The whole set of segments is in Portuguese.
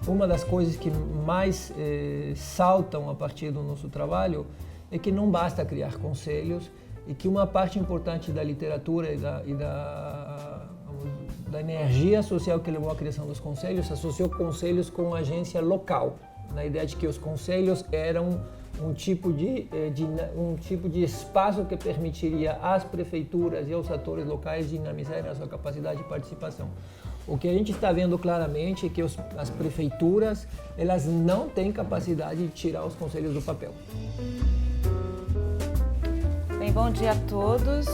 uma das coisas que mais saltam a partir do nosso trabalho é que não basta criar conselhos e que uma parte importante da literatura e da energia social que levou à criação dos conselhos associou conselhos com agência local, na ideia de que os conselhos eram um tipo de espaço que permitiria às prefeituras e aos atores locais dinamizarem a sua capacidade de participação. O que a gente está vendo claramente é que as prefeituras elas não têm capacidade de tirar os conselhos do papel. Bem, bom dia a todos.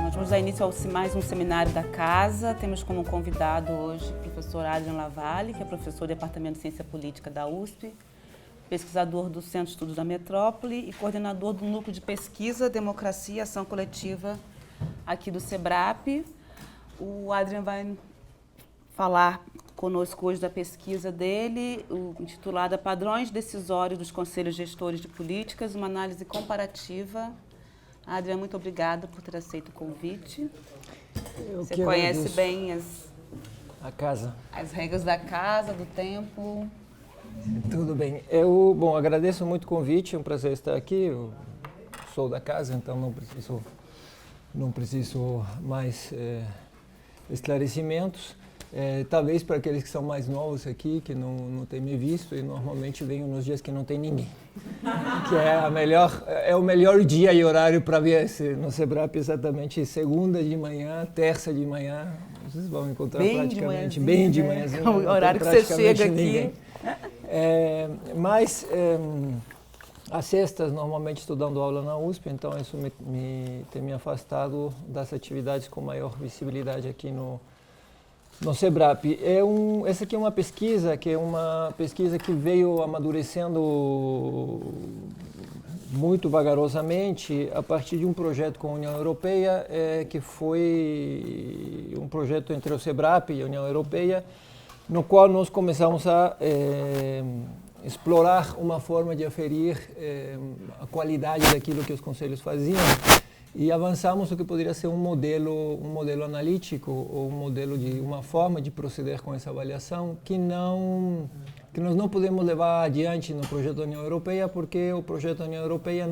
Nós vamos dar início a mais um seminário da Casa. Temos como convidado hoje o professor Adrian Lavalle, que é professor do Departamento de Ciência Política da USP, pesquisador do Centro de Estudos da Metrópole e coordenador do Núcleo de Pesquisa, Democracia e Ação Coletiva aqui do SEBRAP. O Adrian vai falar conosco hoje da pesquisa dele, intitulada Padrões Decisórios dos Conselhos Gestores de Políticas, uma análise comparativa. Adrian, muito obrigada por ter aceito o convite. Você conhece bem as regras da casa, do tempo. Tudo bem. Bom, agradeço muito o convite, é um prazer estar aqui. Eu sou da casa, então não preciso mais esclarecimentos. Talvez para aqueles que são mais novos aqui, que não têm me visto, e normalmente venho nos dias que não tem ninguém. Que é o melhor dia e horário para vir no SEBRAP, exatamente segunda de manhã, terça de manhã. Vocês vão encontrar praticamente bem de manhãzinho. O horário que você chega aqui. Mas às sextas, normalmente estou dando aula na USP, então isso tem me afastado das atividades com maior visibilidade aqui no SEBRAP. Essa aqui é uma pesquisa que veio amadurecendo muito vagarosamente a partir de um projeto com a União Europeia, que foi um projeto entre o SEBRAP e a União Europeia, no qual nós começamos a explorar uma forma de aferir a qualidade daquilo que os conselhos faziam e avançamos o que poderia ser um modelo analítico ou uma forma de proceder com essa avaliação que nós não podemos levar adiante no projeto da União Europeia porque o projeto da União Europeia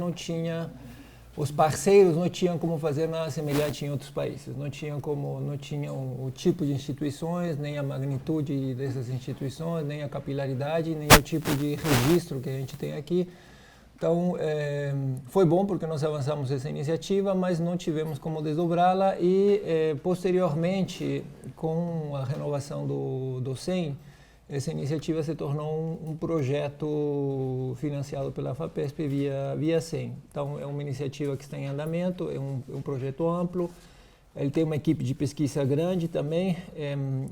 os parceiros não tinham como fazer nada semelhante em outros países, não tinham o tipo de instituições, nem a magnitude dessas instituições, nem a capilaridade, nem o tipo de registro que a gente tem aqui. Então, foi bom porque nós avançamos essa iniciativa, mas não tivemos como desdobrá-la e, posteriormente, com a renovação do CEM, essa iniciativa se tornou um projeto financiado pela FAPESP via CEM. Então, é uma iniciativa que está em andamento, é um projeto amplo, ele tem uma equipe de pesquisa grande também.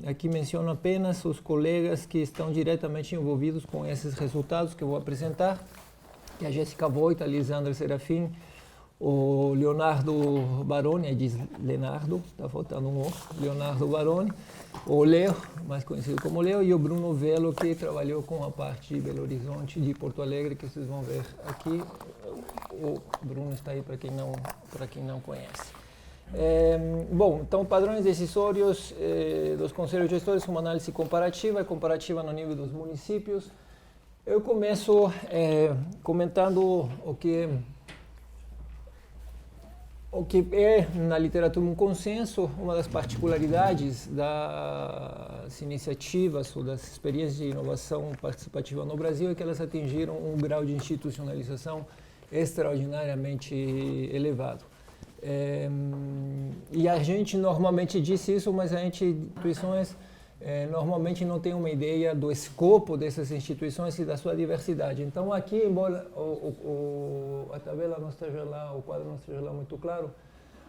Aqui menciono apenas os colegas que estão diretamente envolvidos com esses resultados que eu vou apresentar, que é a Jéssica Voigt, a Lisandra Serafim, o Leonardo Baroni, diz Leonardo, está faltando um O, Leonardo Baroni, o Leo, mais conhecido como Leo, e o Bruno Velo, que trabalhou com a parte de Belo Horizonte, de Porto Alegre, que vocês vão ver aqui. O Bruno está aí para quem não conhece. Bom, então, padrões decisórios dos conselhos gestores, uma análise comparativa no nível dos municípios. Eu começo comentando o que é, na literatura, um consenso. Uma das particularidades das iniciativas ou das experiências de inovação participativa no Brasil é que elas atingiram um grau de institucionalização extraordinariamente elevado. E a gente normalmente diz isso, mas a gente, instituições, normalmente não tem uma ideia do escopo dessas instituições e da sua diversidade. Então, aqui, embora a tabela não esteja lá, o quadro não esteja lá muito claro,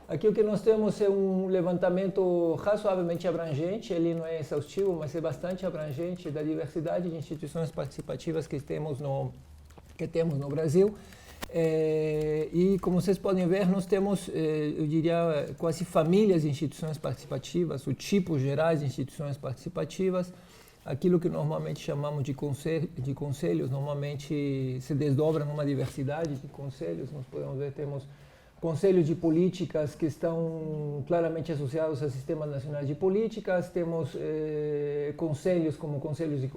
aqui o que nós temos é um levantamento razoavelmente abrangente, ele não é exaustivo, mas é bastante abrangente da diversidade de instituições participativas que temos no Brasil. E, como vocês podem ver, nós temos, eu diria, quase famílias de instituições participativas, ou tipos gerais de instituições participativas. Aquilo que normalmente chamamos de conselhos, normalmente se desdobra numa diversidade de conselhos. Nós podemos ver, temos conselhos de políticas que estão claramente associados a sistemas nacionais de políticas, temos conselhos como conselhos de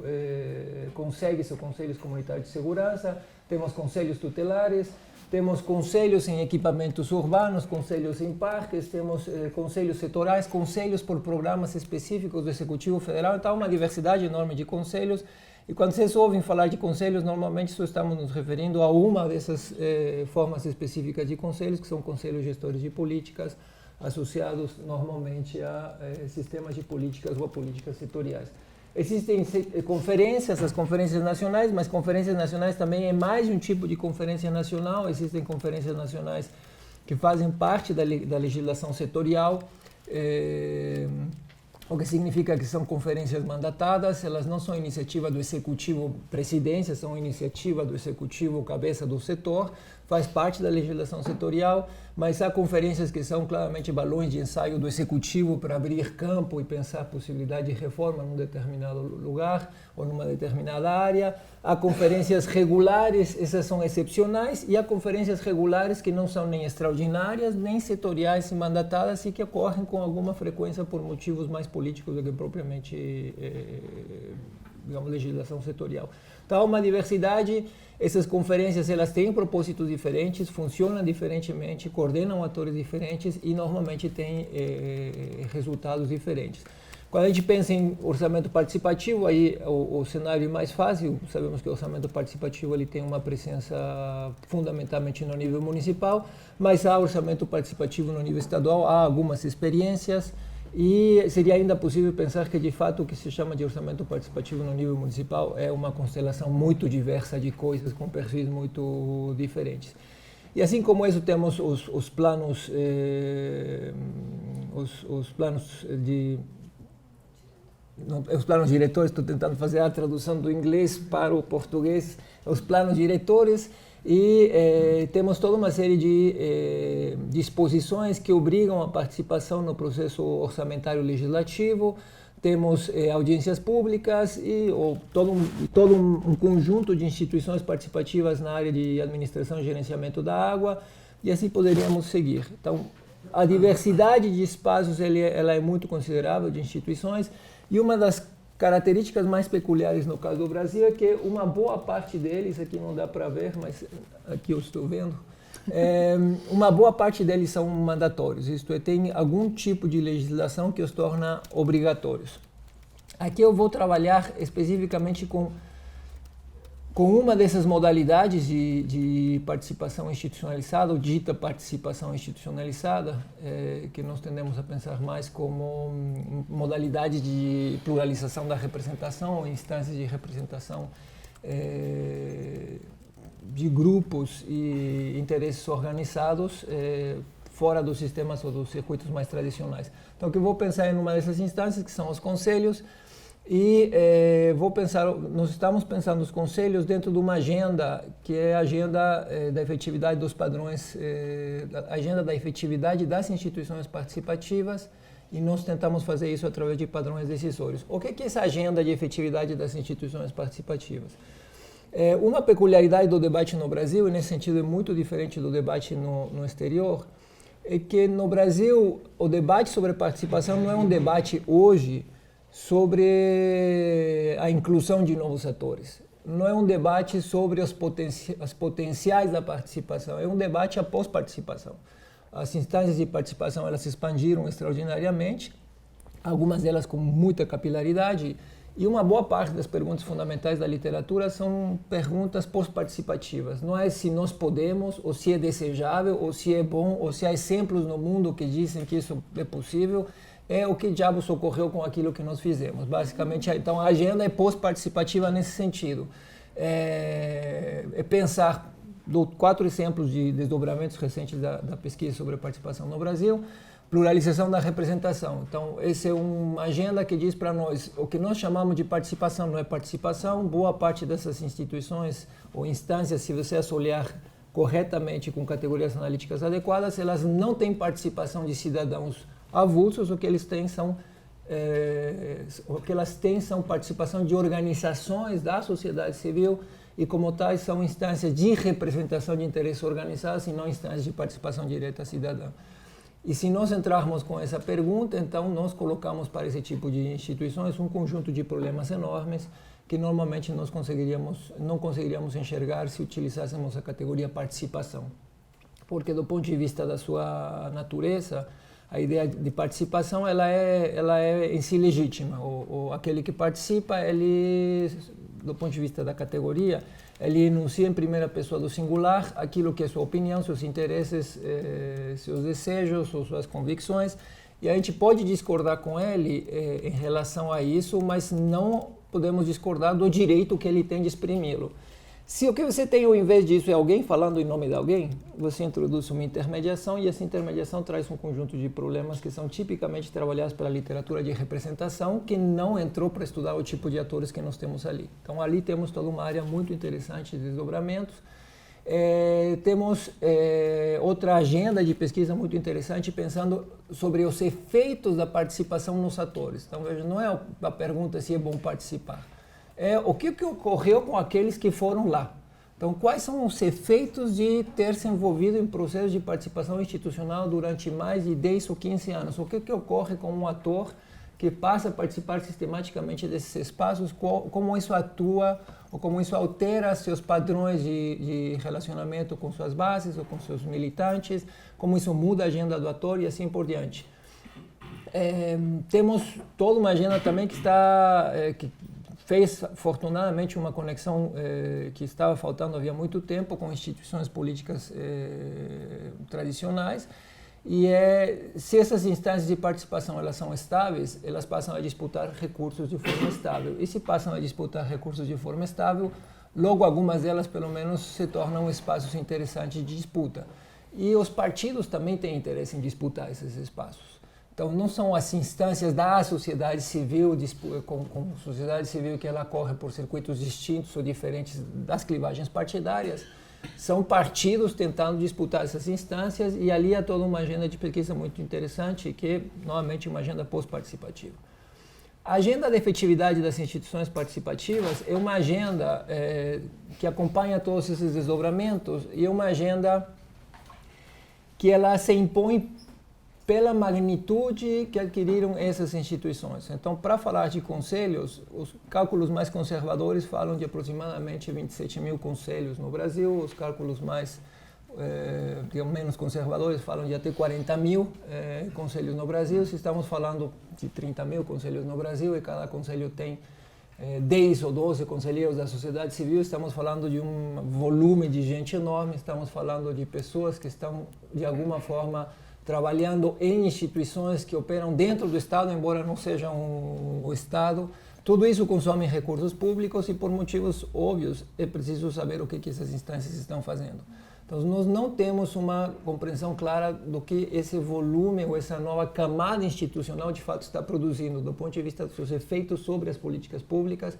CONSEGs ou conselhos comunitários de segurança, temos conselhos tutelares, temos conselhos em equipamentos urbanos, conselhos em parques, temos conselhos setorais, conselhos por programas específicos do Executivo Federal, então uma diversidade enorme de conselhos. E quando vocês ouvem falar de conselhos, normalmente só estamos nos referindo a uma dessas formas específicas de conselhos, que são conselhos gestores de políticas, associados normalmente a sistemas de políticas ou a políticas setoriais. Existem conferências, as conferências nacionais, mas conferências nacionais também é mais um tipo de conferência nacional. Existem conferências nacionais que fazem parte da legislação setorial, o que significa que são conferências mandatadas, elas não são iniciativa do executivo presidência, são iniciativa do executivo cabeça do setor, faz parte da legislação setorial, mas há conferências que são claramente balões de ensaio do executivo para abrir campo e pensar a possibilidade de reforma num determinado lugar ou numa determinada área. Há conferências regulares, essas são excepcionais, e há conferências regulares que não são nem extraordinárias, nem setoriais e mandatadas e que ocorrem com alguma frequência por motivos mais políticos do que propriamente, digamos, legislação setorial. Então, uma diversidade. Essas conferências, elas têm propósitos diferentes, funcionam diferentemente, coordenam atores diferentes e normalmente têm resultados diferentes. Quando a gente pensa em orçamento participativo, aí o cenário é mais fácil. Sabemos que o orçamento participativo ele tem uma presença fundamentalmente no nível municipal, mas há orçamento participativo no nível estadual, há algumas experiências. E seria ainda possível pensar que, de fato, o que se chama de orçamento participativo no nível municipal é uma constelação muito diversa de coisas com perfis muito diferentes. E assim como isso, temos os planos diretores. Estou tentando fazer a tradução do inglês para o português. Os planos diretores. E temos toda uma série de disposições que obrigam a participação no processo orçamentário legislativo. Temos audiências públicas e todo um conjunto de instituições participativas na área de administração e gerenciamento da água, e assim poderíamos seguir. Então, a diversidade de espaços ela é muito considerável, de instituições, e uma das características mais peculiares no caso do Brasil é que uma boa parte deles, aqui não dá para ver, mas aqui eu estou vendo, uma boa parte deles são mandatórios, isto é, tem algum tipo de legislação que os torna obrigatórios. Aqui eu vou trabalhar especificamente com uma dessas modalidades de participação institucionalizada, ou dita participação institucionalizada, que nós tendemos a pensar mais como modalidade de pluralização da representação, ou instâncias de representação de grupos e interesses organizados fora dos sistemas ou dos circuitos mais tradicionais. Então, o que eu vou pensar em uma dessas instâncias, que são os conselhos, e nós estamos pensando os conselhos dentro de uma agenda que é a agenda da efetividade dos padrões, a agenda da efetividade das instituições participativas, e nós tentamos fazer isso através de padrões decisórios. O que é essa agenda de efetividade das instituições participativas? Uma peculiaridade do debate no Brasil, e nesse sentido é muito diferente do debate no exterior, é que no Brasil o debate sobre participação não é um debate hoje sobre a inclusão de novos atores. Não é um debate sobre as potenciais da participação, é um debate após participação. As instâncias de participação elas se expandiram extraordinariamente, algumas delas com muita capilaridade, e uma boa parte das perguntas fundamentais da literatura são perguntas pós-participativas. Não é se nós podemos, ou se é desejável, ou se é bom, ou se há exemplos no mundo que dizem que isso é possível. É o que diabos ocorreu com aquilo que nós fizemos. Basicamente, então, a agenda é pós-participativa nesse sentido. É pensar, dou 4 exemplos de desdobramentos recentes da pesquisa sobre a participação no Brasil. Pluralização da representação. Então, essa é uma agenda que diz para nós, o que nós chamamos de participação não é participação. Boa parte dessas instituições ou instâncias, se você as olhar corretamente com categorias analíticas adequadas, elas não têm participação de cidadãos avulsos. O que eles têm o que elas têm são participação de organizações da sociedade civil e, como tais, são instâncias de representação de interesses organizados e não instâncias de participação direta cidadã. E se nós entrarmos com essa pergunta, então nós colocamos para esse tipo de instituições um conjunto de problemas enormes que normalmente não conseguiríamos enxergar se utilizássemos a categoria participação. Porque, do ponto de vista da sua natureza, a ideia de participação ela é em si legítima. Aquele que participa, ele, do ponto de vista da categoria, ele enuncia em primeira pessoa do singular aquilo que é sua opinião, seus interesses, seus desejos ou suas convicções, e a gente pode discordar com ele em relação a isso, mas não podemos discordar do direito que ele tem de exprimi-lo. Se o que você tem ao invés disso é alguém falando em nome de alguém, você introduz uma intermediação e essa intermediação traz um conjunto de problemas que são tipicamente trabalhados pela literatura de representação, que não entrou para estudar o tipo de atores que nós temos ali. Então ali temos toda uma área muito interessante de desdobramentos. Temos outra agenda de pesquisa muito interessante pensando sobre os efeitos da participação nos atores. Então veja, não é a pergunta se é bom participar. O que ocorreu com aqueles que foram lá. Então, quais são os efeitos de ter se envolvido em processos de participação institucional durante mais de 10 ou 15 anos? O que ocorre com um ator que passa a participar sistematicamente desses espaços? Como isso atua ou como isso altera seus padrões de relacionamento com suas bases ou com seus militantes? Como isso muda a agenda do ator e assim por diante. Temos toda uma agenda também que fez, afortunadamente, uma conexão que estava faltando havia muito tempo com instituições políticas tradicionais. E se essas instâncias de participação elas são estáveis, elas passam a disputar recursos de forma estável. E se passam a disputar recursos de forma estável, logo algumas delas, pelo menos, se tornam espaços interessantes de disputa. E os partidos também têm interesse em disputar esses espaços. Então, não são as instâncias da sociedade civil, com sociedade civil que ela corre por circuitos distintos ou diferentes das clivagens partidárias, são partidos tentando disputar essas instâncias e ali há toda uma agenda de pesquisa muito interessante que é, novamente, uma agenda pós-participativa. A agenda da efetividade das instituições participativas é uma agenda que acompanha todos esses desdobramentos e é uma agenda que ela se impõe pela magnitude que adquiriram essas instituições. Então, para falar de conselhos, os cálculos mais conservadores falam de aproximadamente 27 mil conselhos no Brasil, os cálculos mais menos conservadores falam de até 40 mil conselhos no Brasil. Se estamos falando de 30 mil conselhos no Brasil e cada conselho tem 10 ou 12 conselheiros da sociedade civil, estamos falando de um volume de gente enorme, estamos falando de pessoas que estão, de alguma forma, trabalhando em instituições que operam dentro do Estado, embora não sejam o Estado. Tudo isso consome recursos públicos e, por motivos óbvios, é preciso saber o que essas instâncias estão fazendo. Então, nós não temos uma compreensão clara do que esse volume ou essa nova camada institucional de fato está produzindo, do ponto de vista dos seus efeitos sobre as políticas públicas.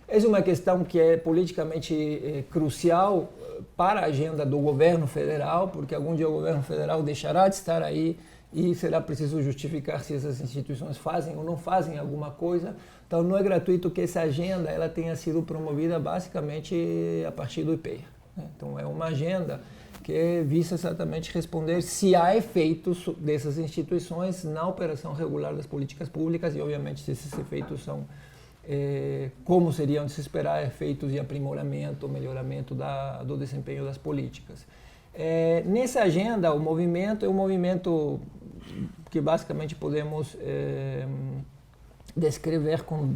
Essa é uma questão que é politicamente crucial para a agenda do governo federal, porque algum dia o governo federal deixará de estar aí e será preciso justificar se essas instituições fazem ou não fazem alguma coisa. Então, não é gratuito que essa agenda ela tenha sido promovida basicamente a partir do IPEA. Então, é uma agenda que visa exatamente responder se há efeitos dessas instituições na operação regular das políticas públicas e, obviamente, se esses efeitos são como seriam de se esperar efeitos de aprimoramento, melhoramento do desempenho das políticas. Nessa agenda, o movimento é um movimento que basicamente podemos descrever com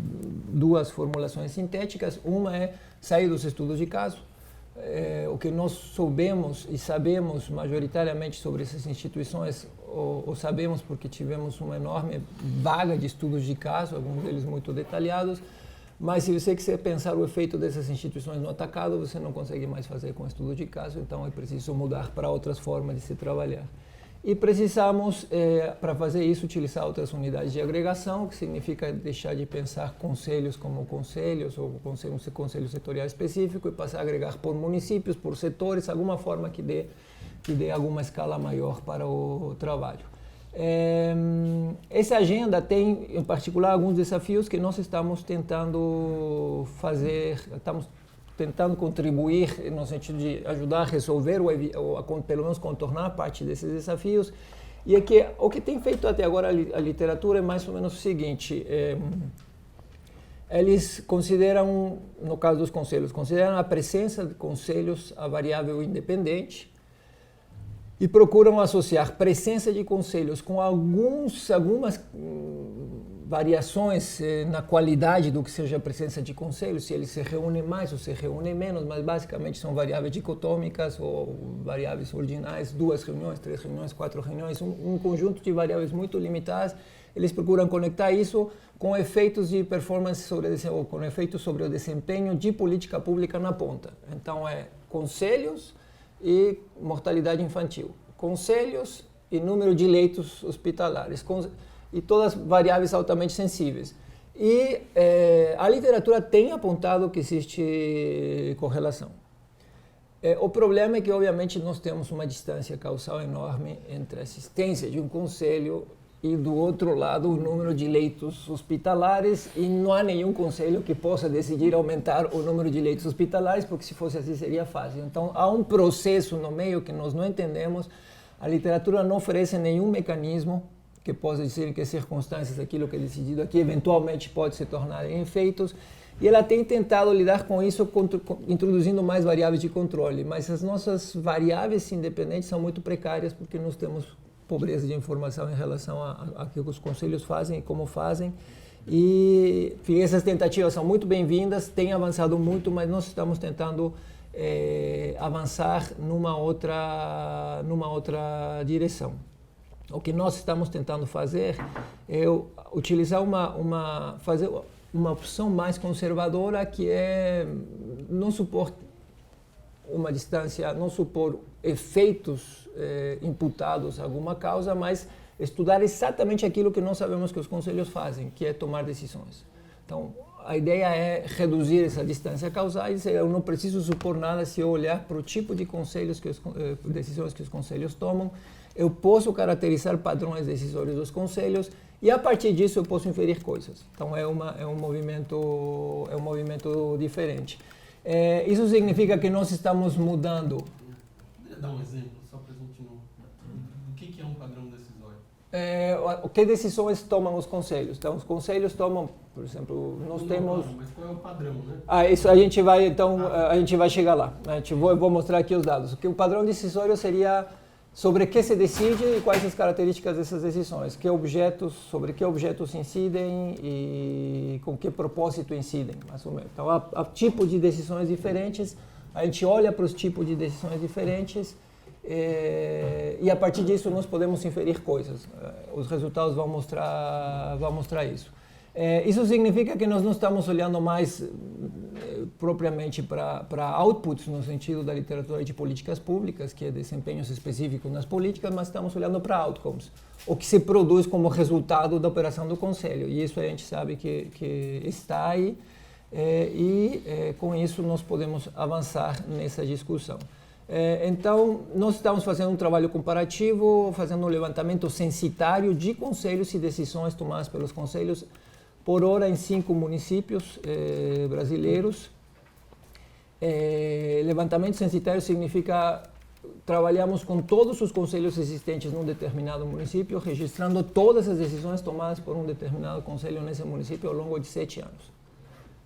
duas formulações sintéticas. Uma é sair dos estudos de caso. O que nós soubemos e sabemos majoritariamente sobre essas instituições, ou sabemos porque tivemos uma enorme vaga de estudos de caso, alguns deles muito detalhados, mas se você quiser pensar o efeito dessas instituições no atacado, você não consegue mais fazer com estudo de caso, então é preciso mudar para outras formas de se trabalhar. E precisamos, para fazer isso, utilizar outras unidades de agregação, que significa deixar de pensar conselhos como conselhos, ou um conselho setorial específico, e passar a agregar por municípios, por setores, alguma forma que dê alguma escala maior para o trabalho. Essa agenda tem, em particular, alguns desafios que nós estamos tentando fazer, estamos tentando contribuir no sentido de ajudar a resolver ou pelo menos contornar parte desses desafios. E é que o que tem feito até agora a literatura é mais ou menos o seguinte: eles consideram, no caso dos conselhos, consideram a presença de conselhos a variável independente e procuram associar presença de conselhos com algumas variações na qualidade do que seja a presença de conselhos, se eles se reúnem mais ou se reúnem menos, mas basicamente são variáveis dicotômicas ou variáveis ordinais, 2 reuniões, 3 reuniões, 4 reuniões, um conjunto de variáveis muito limitadas. Eles procuram conectar isso com efeitos de performance ou com efeitos sobre o desempenho de política pública na ponta. Então conselhos e mortalidade infantil, conselhos e número de leitos hospitalares, e todas variáveis altamente sensíveis. E a literatura tem apontado que existe correlação. O problema é que, obviamente, nós temos uma distância causal enorme entre a existência de um conselho e, do outro lado, o número de leitos hospitalares, e não há nenhum conselho que possa decidir aumentar o número de leitos hospitalares, porque se fosse assim seria fácil. Então, há um processo no meio que nós não entendemos. A literatura não oferece nenhum mecanismo que possa dizer em que circunstâncias aquilo que é decidido aqui eventualmente pode se tornar em efeitos, e ela tem tentado lidar com isso introduzindo mais variáveis de controle, mas as nossas variáveis independentes são muito precárias porque nós temos pobreza de informação em relação a que os conselhos fazem e como fazem. E enfim, essas tentativas são muito bem-vindas, têm avançado muito, mas nós estamos tentando avançar numa outra direção. O que nós estamos tentando fazer é utilizar fazer uma opção mais conservadora, que é não supor uma distância, não supor efeitos imputados a alguma causa, mas estudar exatamente aquilo que nós sabemos que os conselhos fazem, que é tomar decisões. Então, a ideia é reduzir essa distância causal, e eu não preciso supor nada se eu olhar para o tipo de conselhos decisões que os conselhos tomam. Eu posso caracterizar padrões decisórios dos conselhos e, a partir disso, eu posso inferir coisas. Então, é um movimento diferente. Isso significa que nós estamos mudando. Dá um exemplo, só para a gente não... O que é um padrão decisório? Que decisões tomam os conselhos? Então, os conselhos tomam, por exemplo, nós temos... Mas qual é o padrão, né? Isso a gente vai, então, a gente vai chegar lá. Eu vou mostrar aqui os dados. O padrão decisório seria sobre que se decide e quais as características dessas decisões, sobre que objetos incidem e com que propósito incidem, mais ou menos. Então, há tipos de decisões diferentes, a gente olha para os tipos de decisões diferentes e, a partir disso, nós podemos inferir coisas. Os resultados vão mostrar isso. Isso significa que nós não estamos olhando mais propriamente para outputs, no sentido da literatura de políticas públicas, que é desempenhos específicos nas políticas, mas estamos olhando para outcomes, o que se produz como resultado da operação do Conselho. E isso a gente sabe que está aí, com isso nós podemos avançar nessa discussão. Então, nós estamos fazendo um trabalho comparativo, fazendo um levantamento censitário de conselhos e decisões tomadas pelos conselhos, por hora em 5 municípios brasileiros. Levantamento censitário significa trabalhamos com todos os conselhos existentes num determinado município, registrando todas as decisões tomadas por um determinado conselho nesse município ao longo de 7 anos.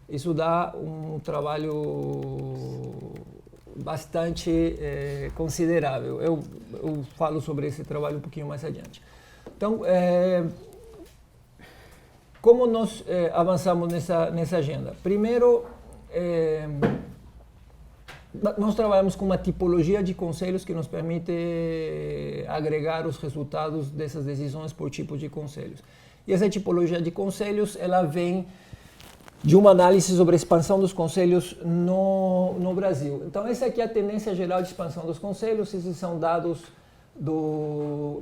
Isso dá um trabalho bastante considerável. Eu falo sobre esse trabalho um pouquinho mais adiante. Então, como nós avançamos nessa agenda? Primeiro, nós trabalhamos com uma tipologia de conselhos que nos permite agregar os resultados dessas decisões por tipo de conselhos. E essa tipologia de conselhos, ela vem de uma análise sobre a expansão dos conselhos no Brasil. Então, essa aqui é a tendência geral de expansão dos conselhos. Esses são dados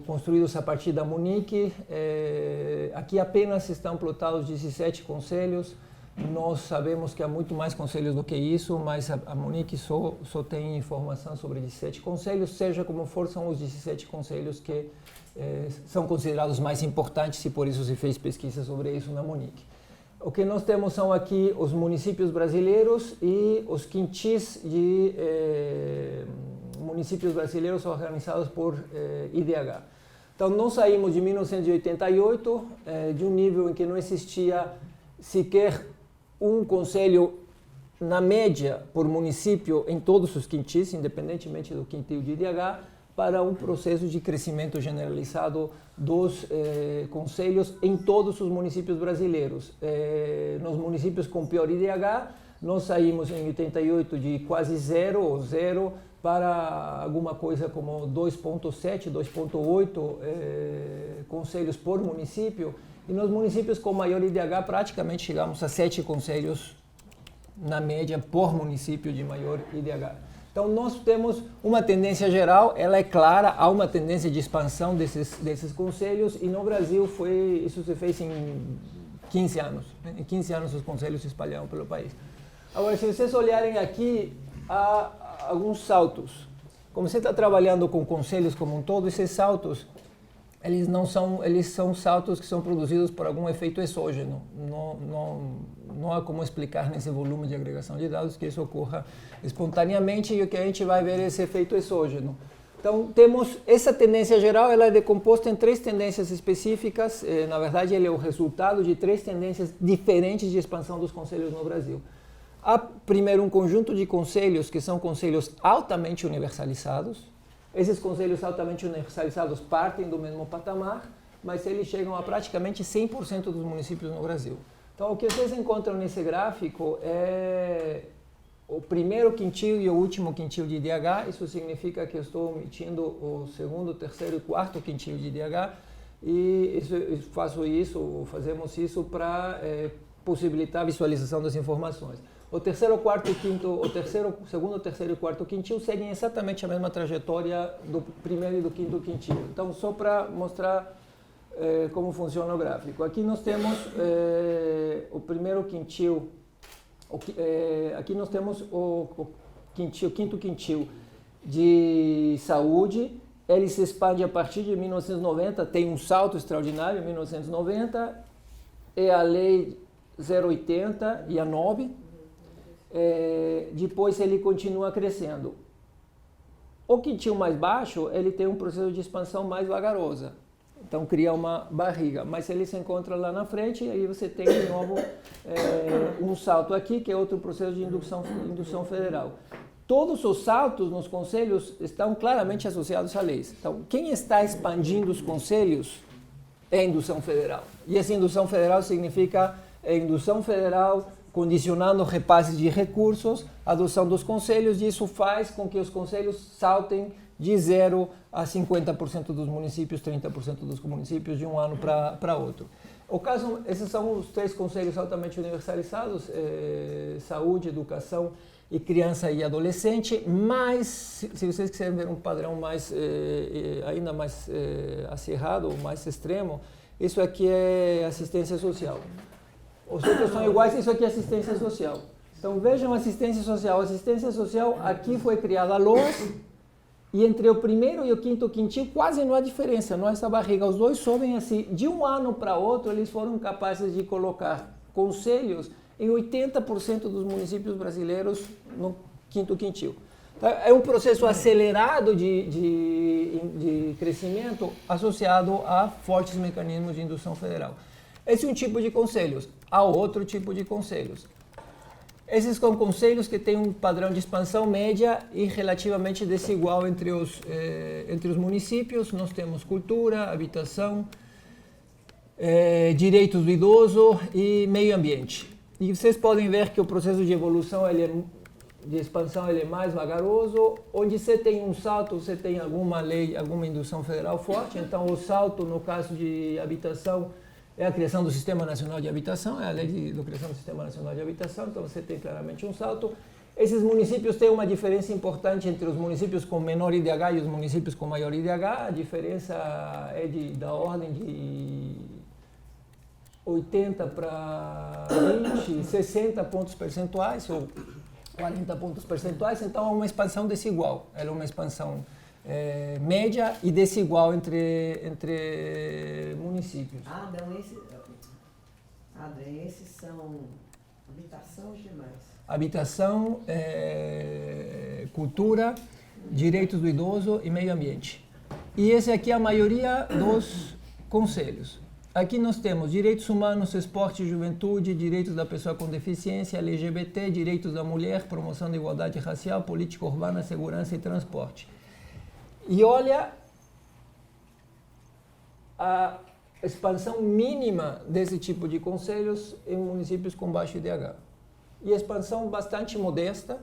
construídos a partir da Munique. Aqui apenas estão plotados 17 conselhos. Nós sabemos que há muito mais conselhos do que isso, mas a Munique só tem informação sobre 17 conselhos, seja como for, são os 17 conselhos que são considerados mais importantes e por isso se fez pesquisa sobre isso na Munique. O que nós temos são aqui os municípios brasileiros e os quintis de municípios brasileiros organizados por IDH. Então, nós saímos de 1988, de um nível em que não existia sequer um conselho na média por município em todos os quintis, independentemente do quintil de IDH, para um processo de crescimento generalizado dos conselhos em todos os municípios brasileiros. Nos municípios com pior IDH, nós saímos em 88 de quase zero ou zero para alguma coisa como 2,7, 2,8 conselhos por município, e nos municípios com maior IDH praticamente chegamos a 7 conselhos na média por município de maior IDH. Então nós temos uma tendência geral, ela é clara, há uma tendência de expansão desses conselhos, e no Brasil isso se fez em 15 anos. Em 15 anos os conselhos se espalharam pelo país. Agora, se vocês olharem aqui, há alguns saltos. Como você está trabalhando com conselhos como um todo, esses saltos, eles são saltos que são produzidos por algum efeito exógeno. Não há como explicar nesse volume de agregação de dados que isso ocorra espontaneamente, e o que a gente vai ver é esse efeito exógeno. Então, temos essa tendência geral, ela é decomposta em 3 tendências específicas. Na verdade, ele é o resultado de 3 tendências diferentes de expansão dos conselhos no Brasil. Há, primeiro, um conjunto de conselhos que são conselhos altamente universalizados. Esses conselhos altamente universalizados partem do mesmo patamar, mas eles chegam a praticamente 100% dos municípios no Brasil. Então, o que vocês encontram nesse gráfico é o primeiro quintil e o último quintil de IDH. Isso significa que eu estou omitindo o segundo, terceiro e quarto quintil de IDH, e fazemos isso para possibilitar a visualização das informações. O terceiro, quarto, quinto, segundo, terceiro e quarto quintil seguem exatamente a mesma trajetória do primeiro e do quinto quintil. Então, só para mostrar como funciona o gráfico. Aqui nós temos o primeiro quintil, aqui nós temos o quinto quintil de saúde. Ele se expande a partir de 1990, tem um salto extraordinário em 1990, é a lei 080 e a NOB. Depois ele continua crescendo. O quintil mais baixo, ele tem um processo de expansão mais vagarosa, então cria uma barriga, mas ele se encontra lá na frente, e aí você tem de novo um salto aqui, que é outro processo de indução federal. Todos os saltos nos conselhos estão claramente associados a leis. Então, quem está expandindo os conselhos é a indução federal, e essa indução federal significa indução federal condicionando repasses de recursos, adoção dos conselhos, e isso faz com que os conselhos saltem de 0 a 50% dos municípios, 30% dos municípios de um ano para outro. Esses são os 3 conselhos altamente universalizados, saúde, educação e criança e adolescente, mas se vocês quiserem ver um padrão ainda mais acirrado, mais extremo, isso aqui é assistência social. Os outros são iguais, isso aqui é assistência social. Então vejam assistência social. Assistência social, aqui foi criada a LOAS, e entre o primeiro e o quinto quintil quase não há diferença, não há essa barriga. Os dois sobem assim. De um ano para outro, eles foram capazes de colocar conselhos em 80% dos municípios brasileiros no quinto quintil. É um processo acelerado de crescimento associado a fortes mecanismos de indução federal. Esse é um tipo de conselhos. Há outro tipo de conselhos. Esses são conselhos que têm um padrão de expansão média e relativamente desigual entre os municípios. Nós temos cultura, habitação, direitos do idoso e meio ambiente. E vocês podem ver que o processo de evolução, de expansão, ele é mais vagaroso. Onde você tem um salto, você tem alguma lei, alguma indução federal forte. Então, o salto, no caso de habitação, é a criação do Sistema Nacional de Habitação, é a lei de criação do Sistema Nacional de Habitação, então você tem claramente um salto. Esses municípios têm uma diferença importante entre os municípios com menor IDH e os municípios com maior IDH. A diferença é da ordem de 80 para 20, 60 pontos percentuais ou 40 pontos percentuais, então é uma expansão desigual, ela é uma expansão média e desigual entre municípios. Adrien, esses são habitação e demais. Habitação, cultura, direitos do idoso e meio ambiente. E esse aqui é a maioria dos conselhos. Aqui nós temos direitos humanos, esporte e juventude, direitos da pessoa com deficiência, LGBT, direitos da mulher, promoção da igualdade racial, política urbana, segurança e transporte. E olha a expansão mínima desse tipo de conselhos em municípios com baixo IDH. E expansão bastante modesta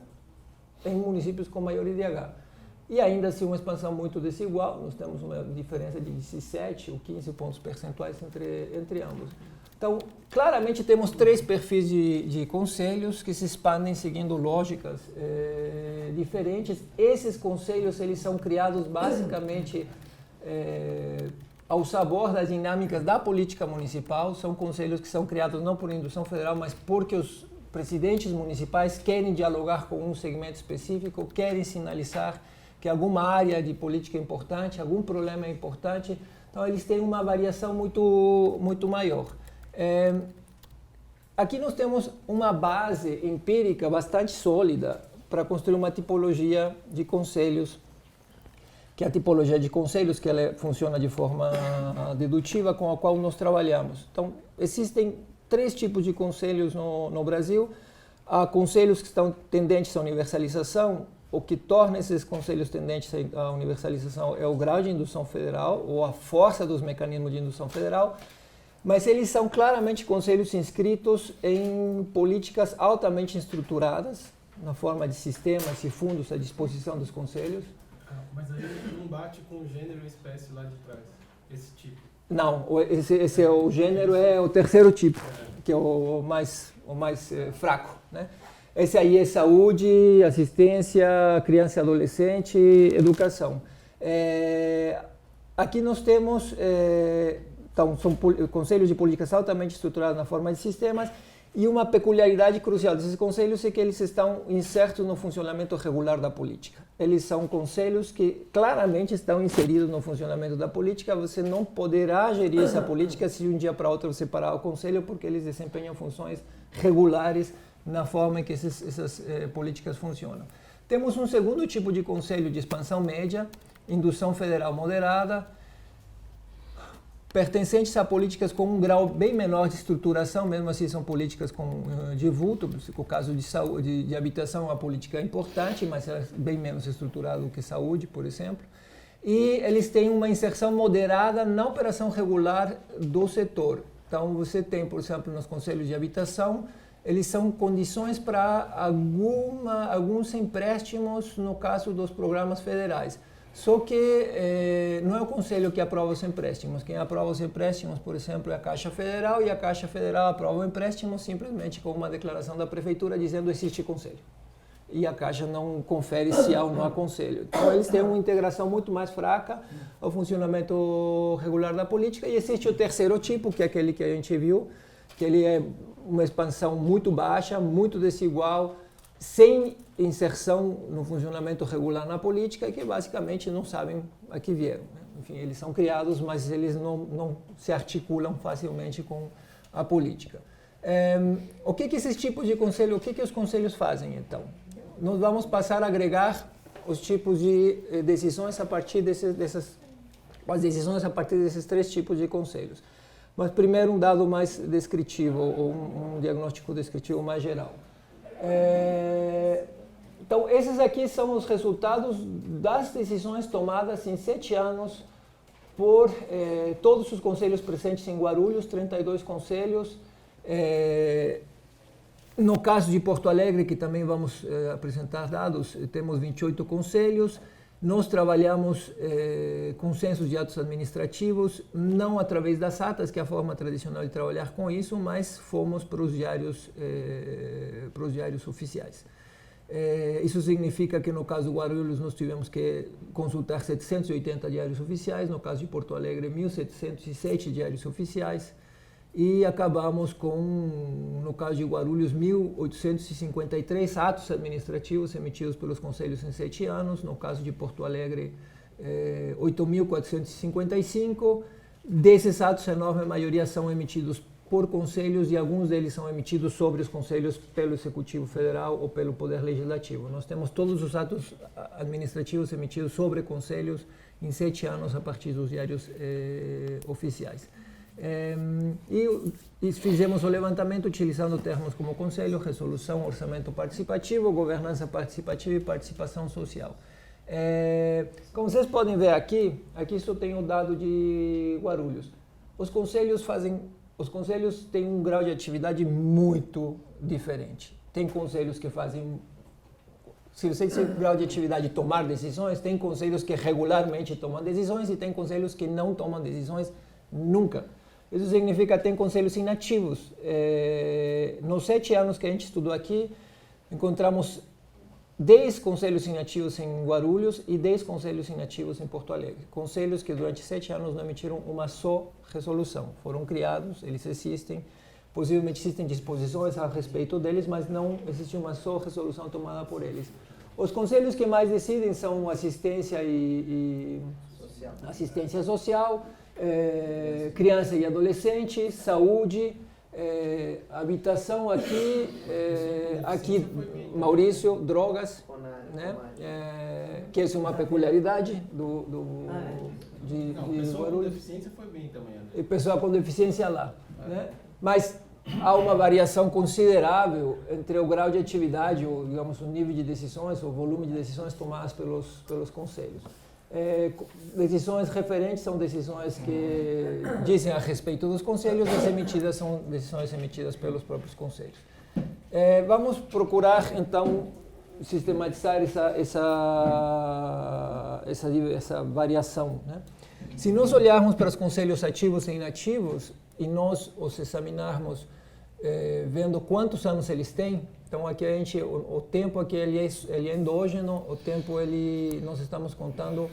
em municípios com maior IDH. E ainda assim uma expansão muito desigual, nós temos uma diferença de 17 ou 15 pontos percentuais entre ambos. Então, claramente temos três perfis de conselhos que se expandem seguindo lógicas diferentes. Esses conselhos eles são criados basicamente ao sabor das dinâmicas da política municipal. São conselhos que são criados não por indução federal, mas porque os presidentes municipais querem dialogar com um segmento específico, querem sinalizar que alguma área de política é importante, algum problema é importante. Então, eles têm uma variação muito maior. Aqui nós temos uma base empírica bastante sólida para construir uma tipologia de conselhos, que é a tipologia de conselhos, que ela funciona de forma dedutiva, com a qual nós trabalhamos. Então, existem três tipos de conselhos no Brasil. Há conselhos que estão tendentes à universalização. O que torna esses conselhos tendentes à universalização é o grau de indução federal ou a força dos mecanismos de indução federal, mas eles são claramente conselhos inscritos em políticas altamente estruturadas, na forma de sistemas e fundos à disposição dos conselhos. Mas aí não bate com o gênero e espécie lá de trás, esse tipo? Não, esse é o gênero é o terceiro tipo, que é o mais fraco, né? Esse aí é saúde, assistência, criança e adolescente, educação. Aqui nós temos, então, são conselhos de políticas altamente estruturados na forma de sistemas, e uma peculiaridade crucial desses conselhos é que eles estão insertos no funcionamento regular da política. Eles são conselhos que claramente estão inseridos no funcionamento da política. Você não poderá gerir essa política se de um dia para outro você parar o conselho, porque eles desempenham funções regulares na forma em que essas políticas funcionam. Temos um segundo tipo de conselho de expansão média, indução federal moderada, pertencentes a políticas com um grau bem menor de estruturação, mesmo assim são políticas de vulto. No caso de saúde, de habitação, uma política importante, mas é bem menos estruturada do que saúde, por exemplo. E eles têm uma inserção moderada na operação regular do setor. Então, você tem, por exemplo, nos conselhos de habitação, eles são condições para alguns empréstimos no caso dos programas federais. Só que não é o Conselho que aprova os empréstimos. Quem aprova os empréstimos, por exemplo, é a Caixa Federal, e a Caixa Federal aprova o empréstimo simplesmente com uma declaração da Prefeitura dizendo existe Conselho. E a Caixa não confere se há ou não há Conselho. Então, eles têm uma integração muito mais fraca ao funcionamento regular da política. E existe o terceiro tipo, que é aquele que a gente viu, que ele é uma expansão muito baixa, muito desigual, sem inserção no funcionamento regular na política, que basicamente não sabem a que vieram, né? Enfim, eles são criados, mas eles não se articulam facilmente com a política. O que esses tipos de conselho, o que os conselhos fazem, então? Nós vamos passar a agregar os tipos de decisões a partir as decisões a partir desses três tipos de conselhos. Mas primeiro um dado mais descritivo, ou um diagnóstico descritivo mais geral. Então, esses aqui são os resultados das decisões tomadas em 7 anos por todos os conselhos presentes em Guarulhos, 32 conselhos. No caso de Porto Alegre, que também vamos apresentar dados, temos 28 conselhos. Nós trabalhamos consensos de atos administrativos, não através das atas, que é a forma tradicional de trabalhar com isso, mas fomos para os diários oficiais. Isso significa que no caso do Guarulhos nós tivemos que consultar 780 diários oficiais, no caso de Porto Alegre 1.707 diários oficiais, e acabamos com, no caso de Guarulhos, 1.853 atos administrativos emitidos pelos conselhos em 7 anos, no caso de Porto Alegre 8.455. Desses atos, a enorme maioria são emitidos por conselhos, e alguns deles são emitidos sobre os conselhos pelo Executivo Federal ou pelo Poder Legislativo. Nós temos todos os atos administrativos emitidos sobre conselhos em 7 anos a partir dos diários oficiais. E fizemos o levantamento utilizando termos como conselho, resolução, orçamento participativo, governança participativa e participação social. Como vocês podem ver aqui só tem o dado de Guarulhos. Os conselhos têm um grau de atividade muito diferente. Tem conselhos que fazem, se você tem grau de atividade de tomar decisões, tem conselhos que regularmente tomam decisões e tem conselhos que não tomam decisões nunca. Isso significa que tem conselhos inativos. Nos 7 anos que a gente estudou aqui, encontramos 10 conselhos inativos em Guarulhos e 10 conselhos inativos em Porto Alegre. Conselhos que durante 7 anos não emitiram uma só resolução. Foram criados, eles existem, possivelmente existem disposições a respeito deles, mas não existe uma só resolução tomada por eles. Os conselhos que mais decidem são assistência social, criança e adolescente, saúde, habitação aqui, Maurício, drogas, né? Que é uma peculiaridade de pessoa com Guarulhos. deficiência foi bem também, né? E pessoa com deficiência lá, né? Mas há uma variação considerável entre o grau de atividade, ou digamos o nível de decisões, o volume de decisões tomadas pelos conselhos. Decisões referentes são decisões que dizem a respeito dos conselhos, as emitidas são decisões emitidas pelos próprios conselhos. Vamos procurar, então, sistematizar essa variação, né? Se nós olharmos para os conselhos ativos e inativos e nós os examinarmos vendo quantos anos eles têm, então aqui o tempo aqui ele é endógeno, o tempo nós estamos contando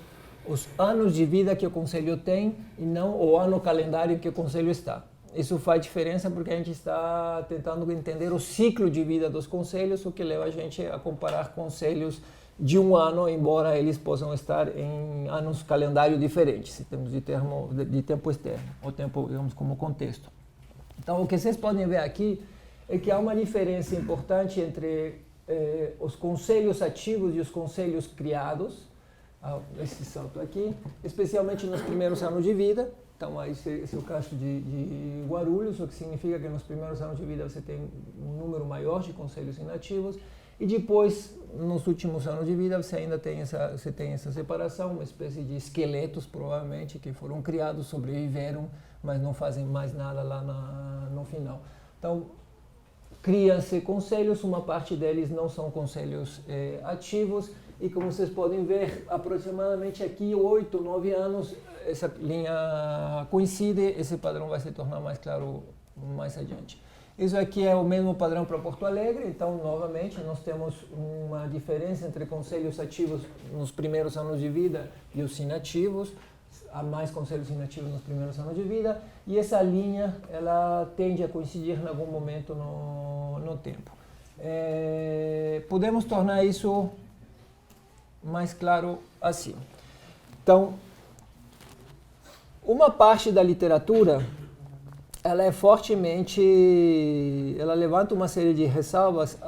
os anos de vida que o conselho tem e não o ano calendário que o conselho está. Isso faz diferença porque a gente está tentando entender o ciclo de vida dos conselhos, o que leva a gente a comparar conselhos de um ano, embora eles possam estar em anos calendário diferentes, em termos de tempo externo, ou tempo, digamos, como contexto. Então, o que vocês podem ver aqui é que há uma diferença importante entre os conselhos ativos e os conselhos criados, esse salto aqui, especialmente nos primeiros anos de vida. Então, esse é o caso de Guarulhos, o que significa que nos primeiros anos de vida você tem um número maior de conselhos inativos, e depois, nos últimos anos de vida, você ainda tem essa separação, uma espécie de esqueletos, provavelmente, que foram criados, sobreviveram, mas não fazem mais nada lá no final. Então, criam-se conselhos, uma parte deles não são conselhos ativos, e como vocês podem ver, aproximadamente aqui 8, 9 anos, essa linha coincide, esse padrão vai se tornar mais claro mais adiante. Isso aqui é o mesmo padrão para Porto Alegre, então, novamente, nós temos uma diferença entre conselhos ativos nos primeiros anos de vida e os inativos. Há mais conselhos inativos nos primeiros anos de vida, e essa linha ela tende a coincidir em algum momento no tempo. Podemos tornar isso mais claro assim. Então, uma parte da literatura ela levanta uma série de ressalvas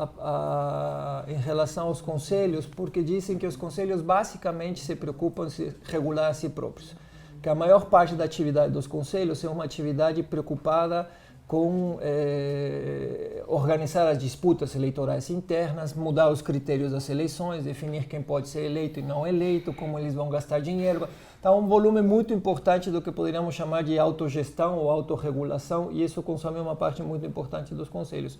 em relação aos conselhos, porque dizem que os conselhos basicamente se preocupam em se regular a si próprios. Que a maior parte da atividade dos conselhos é uma atividade preocupada com organizar as disputas eleitorais internas, mudar os critérios das eleições, definir quem pode ser eleito e não eleito, como eles vão gastar dinheiro. Então, um volume muito importante do que poderíamos chamar de autogestão ou autorregulação, e isso consome uma parte muito importante dos conselhos,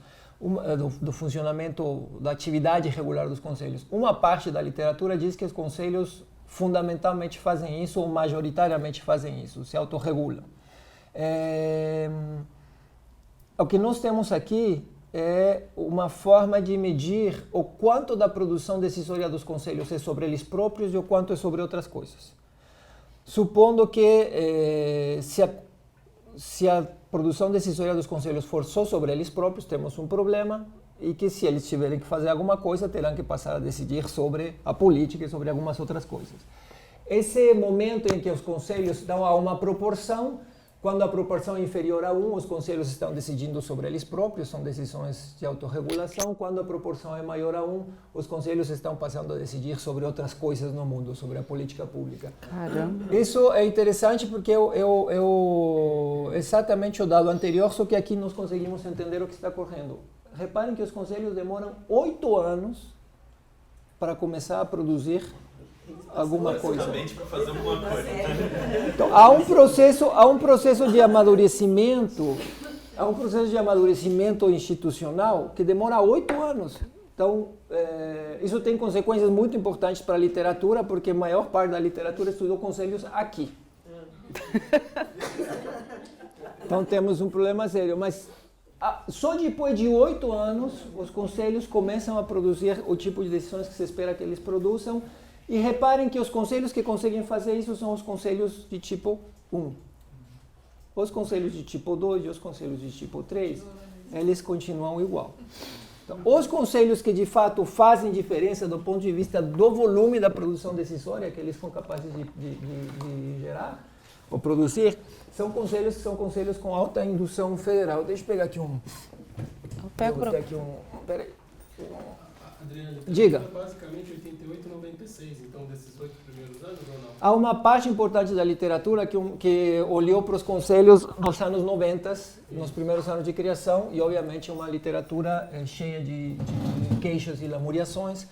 do funcionamento, da atividade regular dos conselhos. Uma parte da literatura diz que os conselhos fundamentalmente fazem isso, ou majoritariamente fazem isso, se autorregulam. O que nós temos aqui é uma forma de medir o quanto da produção decisória dos conselhos é sobre eles próprios e o quanto é sobre outras coisas. Supondo que se a produção decisória dos conselhos for só sobre eles próprios, temos um problema, e que se eles tiverem que fazer alguma coisa, terão que passar a decidir sobre a política e sobre algumas outras coisas. Esse momento em que os conselhos dão a uma proporção, Quando a proporção é inferior a 1, os conselhos estão decidindo sobre eles próprios, são decisões de autorregulação. Quando a proporção é maior a 1, os conselhos estão passando a decidir sobre outras coisas no mundo, sobre a política pública. Caramba. Isso é interessante porque exatamente o dado anterior, só que aqui nós conseguimos entender o que está ocorrendo. Reparem que os conselhos demoram 8 anos para começar a produzir alguma coisa. Para fazer alguma coisa. Então, há um processo de amadurecimento, institucional que demora 8 anos. Então, isso tem consequências muito importantes para a literatura, porque a maior parte da literatura estudou conselhos aqui. Então, temos um problema sério. Mas só depois de 8 anos, os conselhos começam a produzir o tipo de decisões que se espera que eles produzam. E reparem que os conselhos que conseguem fazer isso são os conselhos de tipo 1. Os conselhos de tipo 2 e os conselhos de tipo 3, eles continuam igual. Então, os conselhos que de fato fazem diferença do ponto de vista do volume da produção decisória que eles são capazes de gerar ou produzir, são conselhos que são conselhos com alta indução federal. Deixa eu pegar aqui um... Peraí. Adriana, diga. Basicamente 88 e 96, então desses 8 primeiros anos ou não? Há uma parte importante da literatura que olhou para os conselhos nos anos 90, nos primeiros anos de criação, e obviamente uma literatura cheia de queixas e lamuriações,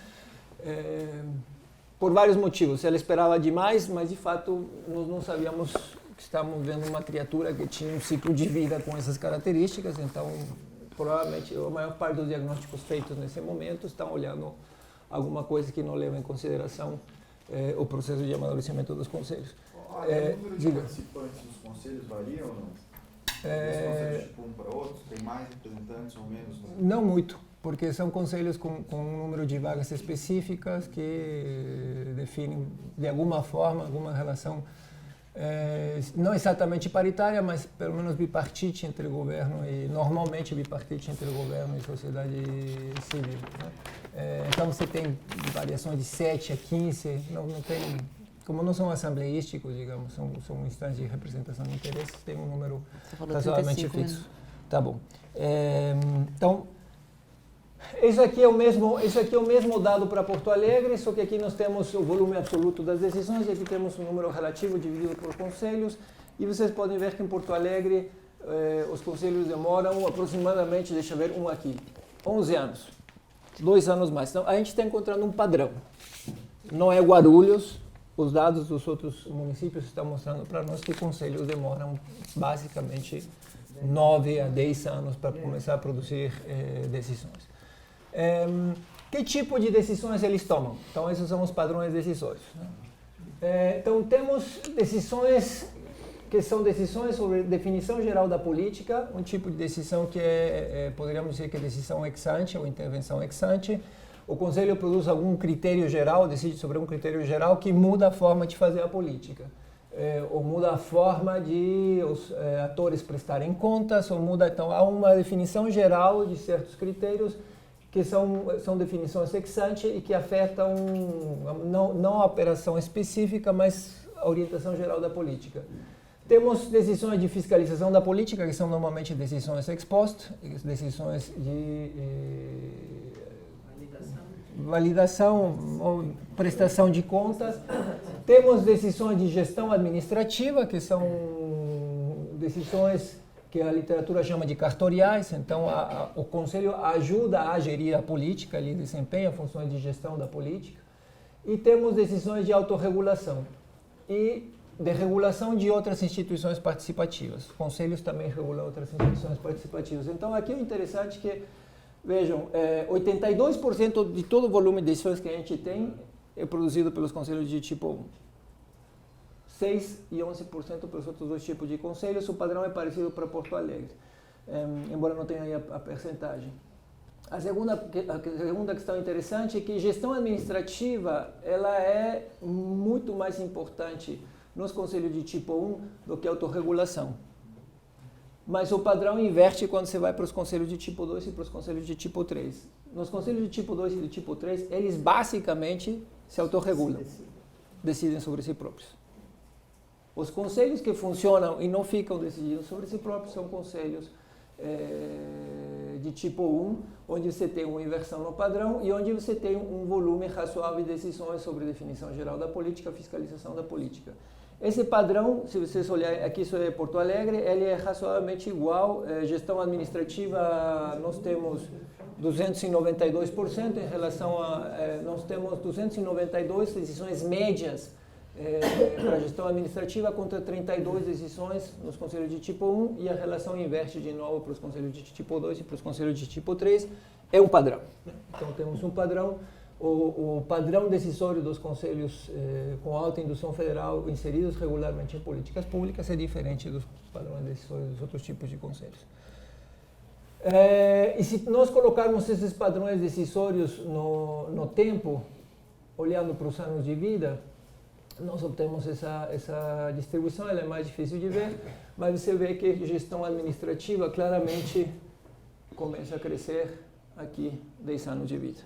por vários motivos. Ela esperava demais, mas de fato nós não sabíamos que estávamos vendo uma criatura que tinha um ciclo de vida com essas características, então provavelmente a maior parte dos diagnósticos feitos nesse momento estão olhando alguma coisa que não leva em consideração o processo de amadurecimento dos conselhos. O número de participantes dos conselhos varia ou não? Os conselhos de um para outro, tem mais representantes ou menos? Não muito, porque são conselhos com um número de vagas específicas que definem de alguma forma, alguma relação não exatamente paritária, mas pelo menos bipartite entre governo e, normalmente bipartite entre governo e sociedade civil. Né? Então você tem variações de 7 a 15, não tem, como não são assembleísticos, digamos, são instâncias de representação de interesses, tem um número razoavelmente fixo. Né? Tá bom. Então, isso aqui é o mesmo dado para Porto Alegre, só que aqui nós temos o volume absoluto das decisões e aqui temos um número relativo dividido por conselhos. E vocês podem ver que em Porto Alegre os conselhos demoram aproximadamente, deixa eu ver, 11 anos. 2 anos mais. Então, a gente está encontrando um padrão. Não é Guarulhos, os dados dos outros municípios estão mostrando para nós que conselhos demoram basicamente 9 a 10 anos para começar a produzir decisões. Que tipo de decisões eles tomam? Então, esses são os padrões decisórios. Né? Então, temos decisões que são decisões sobre definição geral da política, um tipo de decisão que poderíamos dizer que é decisão ex ante ou intervenção ex ante. O Conselho produz algum critério geral, decide sobre um critério geral que muda a forma de fazer a política. Ou muda a forma de os atores prestarem contas, ou muda, então, há uma definição geral de certos critérios que são definições ex ante e que afetam não a operação específica, mas a orientação geral da política. Temos decisões de fiscalização da política, que são normalmente decisões ex post, decisões de validação ou prestação de contas. Temos decisões de gestão administrativa, que são decisões que a literatura chama de cartoriais. Então, o Conselho ajuda a gerir a política, ele desempenha funções de gestão da política. E temos decisões de autorregulação e de regulação de outras instituições participativas. Conselhos também regulam outras instituições participativas. Então, aqui o interessante é que, vejam, 82% de todo o volume de decisões que a gente tem é produzido pelos conselhos de tipo 1. 6% e 11% pelos outros dois tipos de conselhos. O padrão é parecido para Porto Alegre, embora não tenha aí a percentagem. A segunda questão interessante é que gestão administrativa ela é muito mais importante nos conselhos de tipo 1 do que autorregulação. Mas o padrão inverte quando você vai para os conselhos de tipo 2 e para os conselhos de tipo 3. Nos conselhos de tipo 2 e de tipo 3, eles basicamente se autorregulam, decidem sobre si próprios. Os conselhos que funcionam e não ficam decidindo sobre si próprios são conselhos de tipo 1, onde você tem uma inversão no padrão e onde você tem um volume razoável de decisões sobre definição geral da política, fiscalização da política. Esse padrão, se vocês olharem, aqui isso é Porto Alegre, ele é razoavelmente igual. Gestão administrativa, nós temos 292% em relação a... nós temos 292 decisões médias para a gestão administrativa contra 32 decisões nos conselhos de tipo 1 e a relação inverte de novo para os conselhos de tipo 2 e para os conselhos de tipo 3. É um padrão. Então temos um padrão. O padrão decisório dos conselhos com alta indução federal inseridos regularmente em políticas públicas é diferente dos padrões decisórios dos outros tipos de conselhos. E se nós colocarmos esses padrões decisórios no tempo, olhando para os anos de vida, nós obtemos essa distribuição. Ela é mais difícil de ver, mas você vê que a gestão administrativa claramente começa a crescer aqui 10 anos de vida.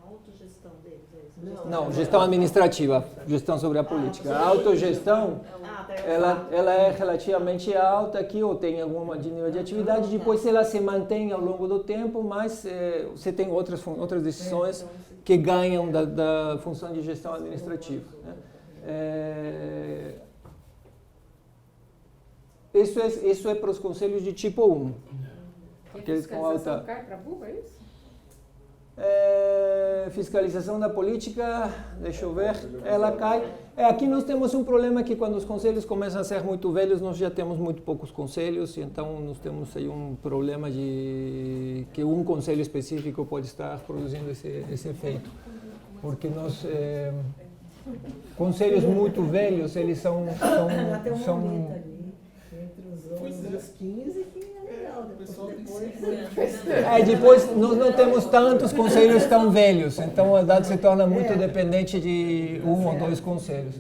Autogestão deles, Não, gestão administrativa, gestão sobre a política. A autogestão, ela é relativamente alta aqui, ou tem alguma nível de atividade, depois ela se mantém ao longo do tempo, mas você tem outras decisões que ganham da função de gestão administrativa. Né? Isso é para os conselhos de tipo 1. Aqueles com alta... cai para burro, é isso? Fiscalização da política, deixa eu ver, ela cai. Aqui nós temos um problema que quando os conselhos começam a ser muito velhos, nós já temos muito poucos conselhos, então nós temos aí um problema de que um conselho específico pode estar produzindo esse efeito. Porque nós, conselhos muito velhos, eles são Entre os 15 que depois nós não temos tantos conselhos tão velhos, então a dado se torna muito dependente de um ou dois conselhos.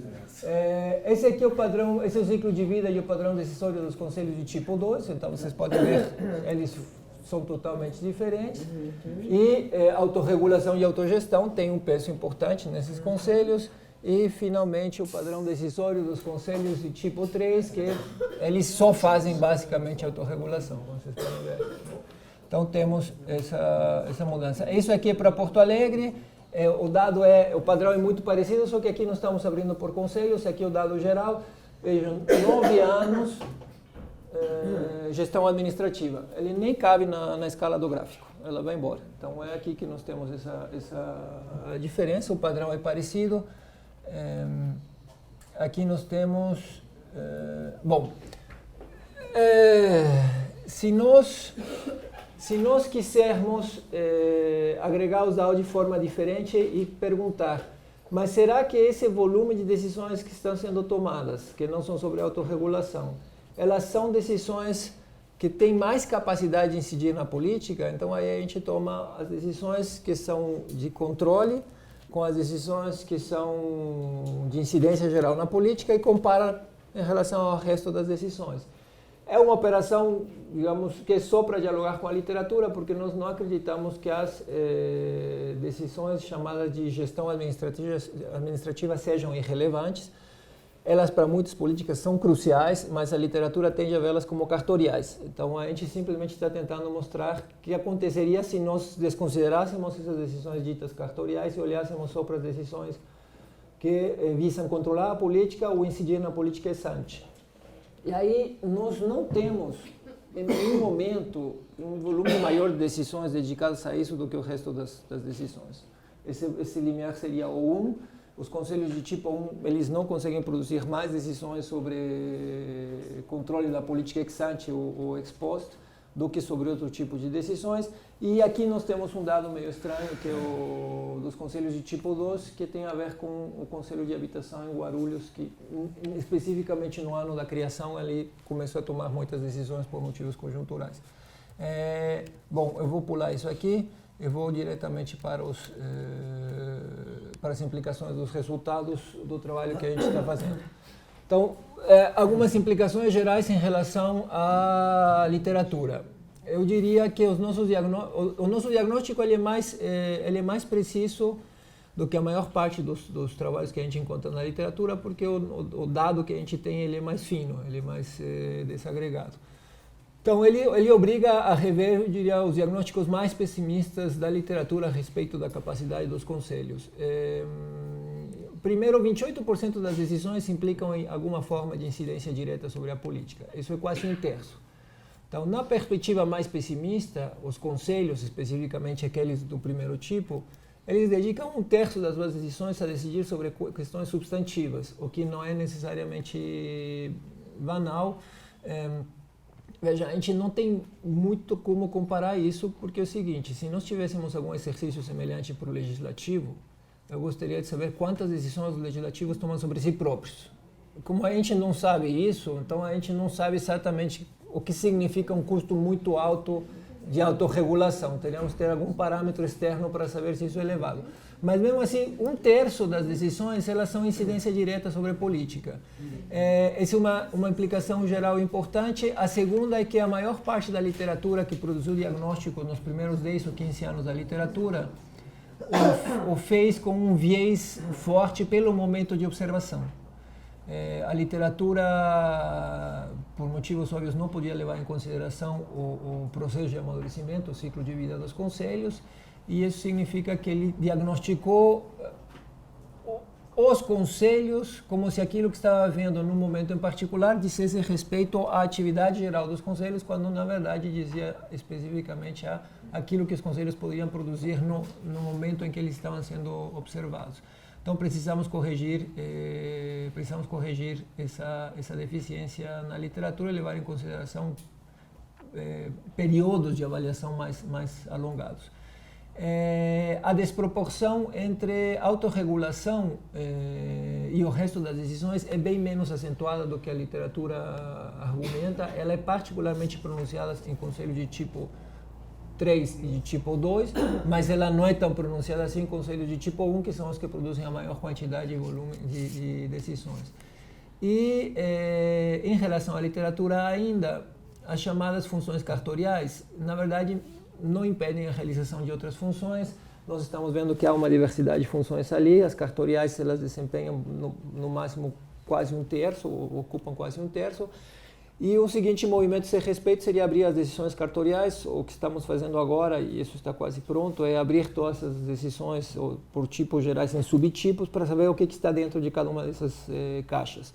Esse aqui é o padrão, esse é o ciclo de vida e o padrão decisório dos conselhos de tipo 2, então vocês podem ver, eles são totalmente diferentes. E autorregulação e autogestão tem um peso importante nesses conselhos. E, finalmente, o padrão decisório dos conselhos de tipo 3, que eles só fazem, basicamente, autorregulação, como vocês podem ver. Então, temos essa mudança. Isso aqui é para Porto Alegre. O padrão é muito parecido, só que aqui nós estamos abrindo por conselhos. Aqui é o dado geral. Vejam, 9 anos, gestão administrativa. Ele nem cabe na escala do gráfico. Ela vai embora. Então, é aqui que nós temos essa diferença. O padrão é parecido. Aqui nós temos, se nós quisermos agregar os dados de forma diferente e perguntar, mas será que esse volume de decisões que estão sendo tomadas, que não são sobre autorregulação, elas são decisões que têm mais capacidade de incidir na política? Então aí a gente toma as decisões que são de controle com as decisões que são de incidência geral na política e compara em relação ao resto das decisões. É uma operação, digamos, que é só para dialogar com a literatura, porque nós não acreditamos que as decisões chamadas de gestão administrativa sejam irrelevantes. Elas, para muitas políticas, são cruciais, mas a literatura tende a vê-las como cartoriais. Então, a gente simplesmente está tentando mostrar o que aconteceria se nós desconsiderássemos essas decisões ditas cartoriais e olhássemos só para as decisões que visam controlar a política ou incidir na política ex ante. E aí, nós não temos, em nenhum momento, um volume maior de decisões dedicadas a isso do que o resto das decisões. Esse limiar seria o 1. Os conselhos de tipo 1, eles não conseguem produzir mais decisões sobre controle da política ex ante ou ex post do que sobre outro tipo de decisões. E aqui nós temos um dado meio estranho, que é o dos conselhos de tipo 2, que tem a ver com o Conselho de Habitação em Guarulhos, que especificamente no ano da criação ele começou a tomar muitas decisões por motivos conjunturais. Bom, eu vou pular isso aqui. Eu vou diretamente para as implicações dos resultados do trabalho que a gente está fazendo. Então, algumas implicações gerais em relação à literatura. Eu diria que o nosso diagnóstico ele é mais preciso do que a maior parte dos trabalhos que a gente encontra na literatura, porque o dado que a gente tem ele é mais fino, ele é mais desagregado. Então, ele obriga a rever, eu diria, os diagnósticos mais pessimistas da literatura a respeito da capacidade dos conselhos. Primeiro, 28% das decisões implicam em alguma forma de incidência direta sobre a política. Isso é quase um terço. Então, na perspectiva mais pessimista, os conselhos, especificamente aqueles do primeiro tipo, eles dedicam um terço das suas decisões a decidir sobre questões substantivas, o que não é necessariamente banal. Veja, a gente não tem muito como comparar isso, porque é o seguinte, se nós tivéssemos algum exercício semelhante para o legislativo, eu gostaria de saber quantas decisões os legislativos tomam sobre si próprios. Como a gente não sabe isso, então a gente não sabe exatamente o que significa um custo muito alto de autorregulação. Teríamos que ter algum parâmetro externo para saber se isso é elevado. Mas mesmo assim, um terço das decisões elas são incidência direta sobre a política. Essa é uma implicação geral importante. A segunda é que a maior parte da literatura que produziu diagnóstico nos primeiros 10 ou 15 anos da literatura o fez com um viés forte pelo momento de observação. A literatura, por motivos óbvios, não podia levar em consideração o processo de amadurecimento, o ciclo de vida dos conselhos, e isso significa que ele diagnosticou os conselhos como se aquilo que estava vendo num momento em particular dissesse respeito à atividade geral dos conselhos, quando na verdade dizia especificamente aquilo que os conselhos poderiam produzir no momento em que eles estavam sendo observados. Então precisamos corrigir essa deficiência na literatura e levar em consideração períodos de avaliação mais alongados. A desproporção entre autorregulação e o resto das decisões é bem menos acentuada do que a literatura argumenta. Ela é particularmente pronunciada em conselhos de tipo 3 e de tipo 2, mas ela não é tão pronunciada assim em conselhos de tipo 1, que são os que produzem a maior quantidade e volume de decisões. E em relação à literatura ainda, as chamadas funções cartoriais, na verdade, não impedem a realização de outras funções. Nós estamos vendo que há uma diversidade de funções ali. As cartoriais, elas desempenham no máximo quase um terço, ocupam quase um terço. E o seguinte movimento, se respeito, seria abrir as decisões cartoriais. O que estamos fazendo agora, e isso está quase pronto, é abrir todas essas decisões por tipos gerais em subtipos para saber o que está dentro de cada uma dessas caixas.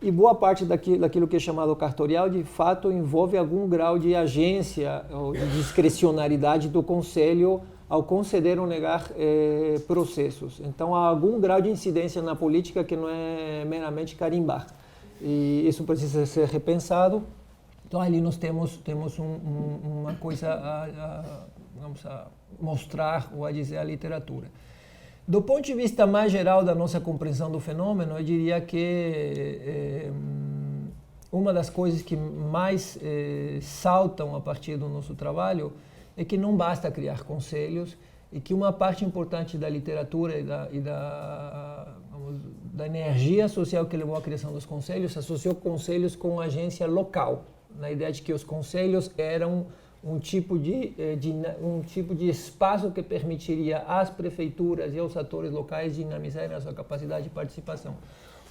E boa parte daquilo que é chamado cartorial, de fato, envolve algum grau de agência ou de discricionariedade do conselho ao conceder ou negar processos. Então, há algum grau de incidência na política que não é meramente carimbar. E isso precisa ser repensado. Então, ali nós temos uma coisa vamos a mostrar ou a dizer à literatura. Do ponto de vista mais geral da nossa compreensão do fenômeno, eu diria que uma das coisas que mais saltam a partir do nosso trabalho é que não basta criar conselhos e que uma parte importante da literatura e da energia social que levou à criação dos conselhos associou conselhos com agência local, na ideia de que os conselhos eram um tipo de espaço que permitiria às prefeituras e aos atores locais dinamizarem a sua capacidade de participação.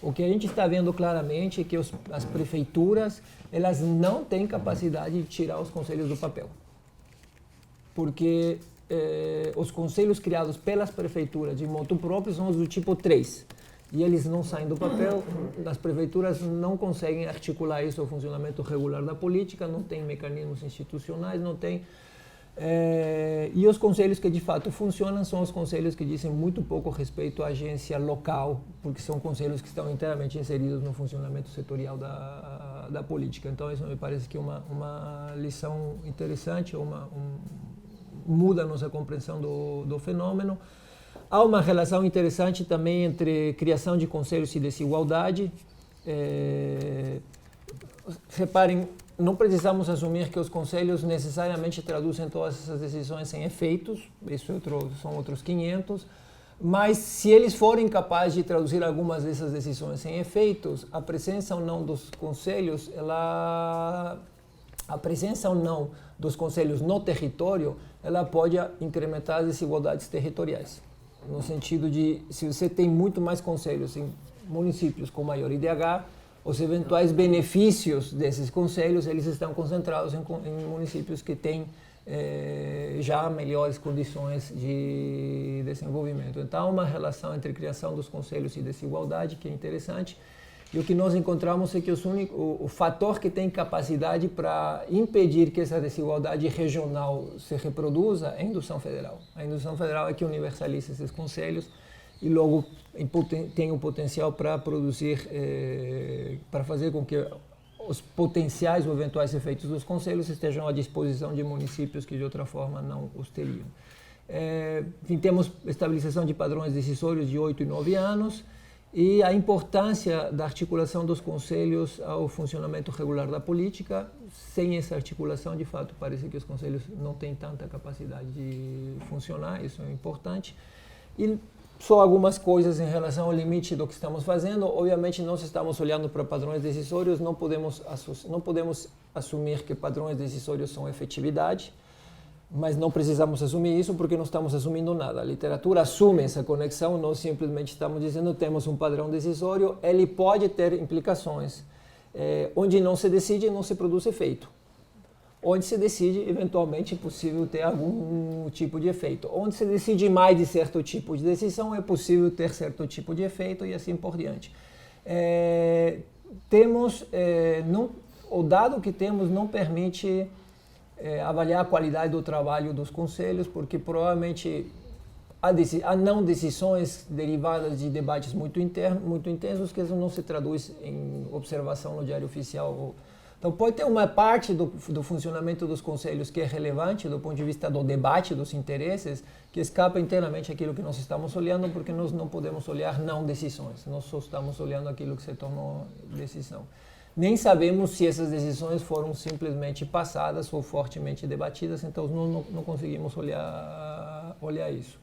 O que a gente está vendo claramente é que as prefeituras elas não têm capacidade de tirar os conselhos do papel. Porque os conselhos criados pelas prefeituras de modo próprio são os do tipo 3. E eles não saem do papel, as prefeituras não conseguem articular isso ao funcionamento regular da política, não tem mecanismos institucionais, não tem... e os conselhos que de fato funcionam são os conselhos que dizem muito pouco respeito à agência local, porque são conselhos que estão inteiramente inseridos no funcionamento setorial da política. Então isso me parece que é uma lição interessante, muda a nossa compreensão do fenômeno. Há uma relação interessante também entre criação de conselhos e desigualdade. Reparem, não precisamos assumir que os conselhos necessariamente traduzem todas essas decisões em efeitos, isso são outros 500, mas se eles forem capazes de traduzir algumas dessas decisões em efeitos, a presença ou não dos conselhos, a presença ou não dos conselhos no território, ela pode incrementar as desigualdades territoriais. no sentido de, se você tem muito mais conselhos em municípios com maior IDH, os eventuais benefícios desses conselhos, eles estão concentrados em municípios que têm já melhores condições de desenvolvimento. Então, uma relação entre criação dos conselhos e desigualdade que é interessante. E o que nós encontramos é que o fator que tem capacidade para impedir que essa desigualdade regional se reproduza é a indução federal. A indução federal é que universaliza esses conselhos e logo tem o potencial para produzir, para fazer com que os potenciais ou eventuais efeitos dos conselhos estejam à disposição de municípios que de outra forma não os teriam. Enfim, temos estabilização de padrões decisórios de 8 e 9 anos e a importância da articulação dos conselhos ao funcionamento regular da política. Sem essa articulação, de fato, parece que os conselhos não têm tanta capacidade de funcionar, isso é importante. E só algumas coisas em relação ao limite do que estamos fazendo. Obviamente, nós estamos olhando para padrões decisórios, não podemos assumir que padrões decisórios são efetividade, mas não precisamos assumir isso porque não estamos assumindo nada. A literatura assume essa conexão, nós simplesmente estamos dizendo temos um padrão decisório, ele pode ter implicações. Onde não se decide, não se produz efeito. Onde se decide, eventualmente é possível ter algum tipo de efeito. Onde se decide mais de certo tipo de decisão, é possível ter certo tipo de efeito e assim por diante. O dado que temos não permite avaliar a qualidade do trabalho dos conselhos, porque provavelmente há não decisões derivadas de debates muito intensos que não se traduz em observação no Diário Oficial. Então, pode ter uma parte do funcionamento dos conselhos que é relevante do ponto de vista do debate, dos interesses, que escapa inteiramente aquilo que nós estamos olhando, porque nós não podemos olhar não decisões, nós só estamos olhando aquilo que se tornou decisão. Nem sabemos se essas decisões foram simplesmente passadas ou fortemente debatidas, então não conseguimos olhar isso.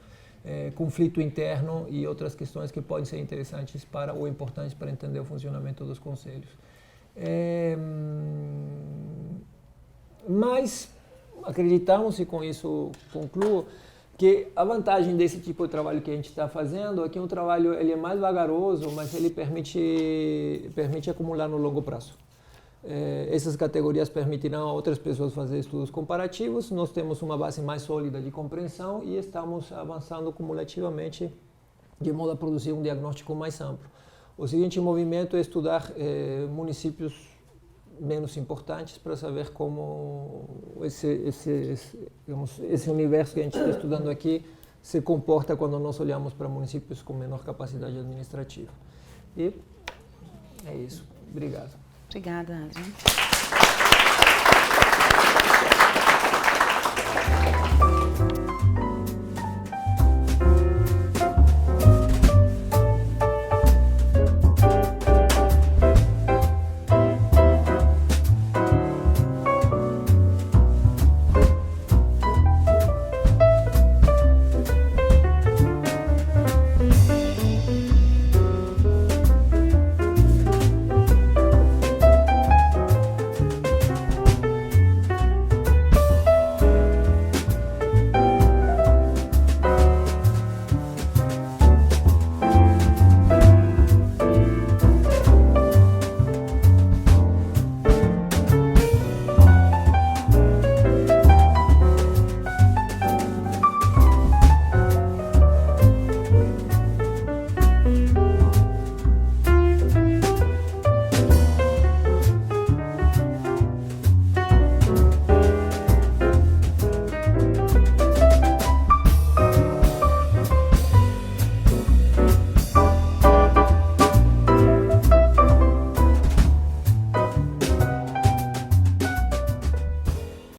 Conflito interno e outras questões que podem ser interessantes ou importantes para entender o funcionamento dos conselhos. Mas acreditamos, e com isso concluo, que a vantagem desse tipo de trabalho que a gente está fazendo é que um trabalho ele é mais vagaroso, mas ele permite acumular no longo prazo. Essas categorias permitirão a outras pessoas fazer estudos comparativos, nós temos uma base mais sólida de compreensão e estamos avançando cumulativamente de modo a produzir um diagnóstico mais amplo. O seguinte movimento é estudar municípios menos importantes para saber como esse universo que a gente está estudando aqui se comporta quando nós olhamos para municípios com menor capacidade administrativa. E é isso. Obrigado. Obrigada, Adriana.